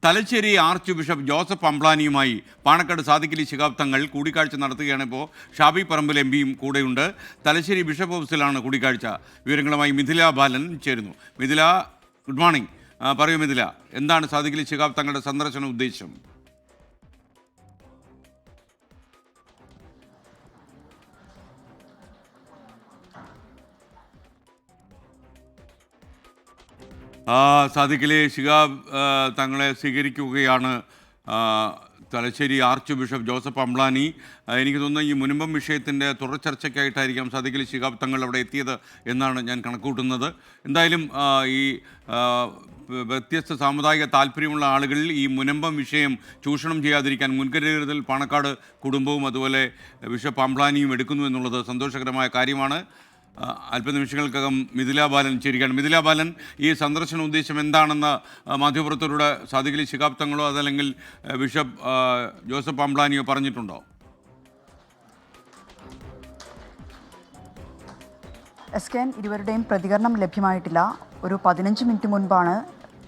Thalassery arch bishop Joseph അംബ്ലാനിയുമായി പാണക്കാട് സാദിഖലി ശിഹാബ് തങ്ങൾ കൂടിക്കാഴ്ച നടത്തുകയാണ്. ഇപ്പോൾ ഷാബി പറമ്പിൽ എംപിയും കൂടെയുണ്ട്. തലശ്ശേരി ബിഷപ്പ് ഹൗസിലാണ് കൂടിക്കാഴ്ച. വിവരങ്ങളുമായി മിഥില ബാലൻ ചേരുന്നു. Mithila, good morning. പറയൂ മിഥില, എന്താണ് സാദിഖലി ശിഹാബ് തങ്ങളുടെ സന്ദർശന ഉദ്ദേശം? സാദിഖലി ശിഹാബ് തങ്ങളെ സ്വീകരിക്കുകയാണ് തലശ്ശേരി ആർച്ച് ബിഷപ്പ് ജോസഫ് അംബ്ലാനി. എനിക്ക് തോന്നുന്നു ഈ മുനമ്പം വിഷയത്തിൻ്റെ തുടർ ചർച്ചയ്ക്കായിട്ടായിരിക്കാം സാദിഖലി ശിഹാബ് തങ്ങൾ അവിടെ എത്തിയത് എന്നാണ് ഞാൻ കണക്കുകൂട്ടുന്നത്. എന്തായാലും ഈ വ്യത്യസ്ത സാമുദായിക താല്പര്യമുള്ള ആളുകളിൽ ഈ മുനമ്പം വിഷയം ചൂഷണം ചെയ്യാതിരിക്കാൻ മുൻകരുതൽ പാണക്കാട് കുടുംബവും അതുപോലെ ബിഷപ്പ് അംബ്ലാനിയും എടുക്കുന്നു എന്നുള്ളത് സന്തോഷകരമായ കാര്യമാണ്. അല്പനിമിഷങ്ങൾക്കകം മിഥില ബാലൻ ചേരുകയാണ്. മിഥില ബാലൻ, ഈ സന്ദർശന ഉദ്ദേശം എന്താണെന്ന് മാധ്യമപ്രവർത്തകരോട് സാദിഖലി ശിഹാബ് തങ്ങളോ അതല്ലെങ്കിൽ ബിഷപ്പ് ജോസഫ് അംബ്ലാനിയോ പറഞ്ഞിട്ടുണ്ടോ? എസ്കെൻ, ഇരുവരുടെയും പ്രതികരണം ലഭ്യമായിട്ടില്ല. ഒരു 15 മിനിറ്റ് മുൻപാണ്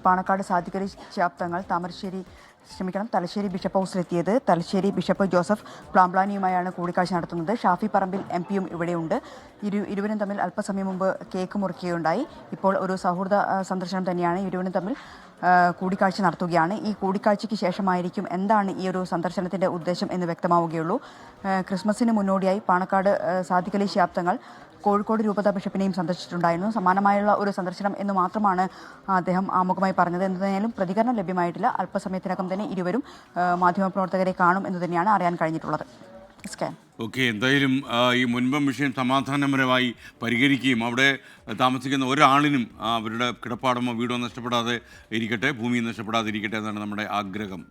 പാണക്കാട് സാദിഖലി ശിഹാബ് തങ്ങൾ തലശ്ശേരി ബിഷപ്പ് ഹൗസിലെത്തിയത്. തലശ്ശേരി ബിഷപ്പ് ജോസഫ് അംബ്ലാനിയുമായാണ് കൂടിക്കാഴ്ച നടത്തുന്നത്. ഷാഫി പറമ്പിൽ എംപിയും ഇവിടെയുണ്ട്. ഇരുവരും തമ്മിൽ അല്പസമയം മുമ്പ് കേക്ക് മുറിക്കുകയുണ്ടായി. ഇപ്പോൾ ഒരു സൗഹൃദ സന്ദർശനം തന്നെയാണ്. ഇരുവരും തമ്മിൽ കൂടിക്കാഴ്ച നടത്തുകയാണ്. ഈ കൂടിക്കാഴ്ചയ്ക്ക് ശേഷമായിരിക്കും എന്താണ് ഈ ഒരു സന്ദർശനത്തിൻ്റെ ഉദ്ദേശം എന്ന് വ്യക്തമാവുകയുള്ളൂ. ക്രിസ്മസിന് മുന്നോടിയായി പാണക്കാട് സാദിഖലി ശിഹാബ് തങ്ങൾ കോഴിക്കോട് രൂപതാ ബിഷപ്പിനെയും സന്ദർശിച്ചിട്ടുണ്ടായിരുന്നു. സമാനമായുള്ള ഒരു സന്ദർശനം എന്ന് മാത്രമാണ് അദ്ദേഹം ആമുഖമായി പറഞ്ഞത്. എന്തായാലും പ്രതികരണം ലഭ്യമായിട്ടില്ല. അല്പസമയത്തിനകം തന്നെ ഇരുവരും മാധ്യമപ്രവർത്തകരെ കാണും എന്ന് തന്നെയാണ് അറിയാൻ കഴിഞ്ഞിട്ടുള്ളത്. ഓക്കെ, എന്തായാലും ഈ മുൻപം വിഷയം സമാധാനപരമായി പരിഹരിക്കുകയും അവിടെ താമസിക്കുന്ന ഒരാളിനും അവരുടെ കിടപ്പാടമോ വീടോ നഷ്ടപ്പെടാതെ ഇരിക്കട്ടെ, ഭൂമി നഷ്ടപ്പെടാതെ ഇരിക്കട്ടെ എന്നാണ് നമ്മുടെ ആഗ്രഹം.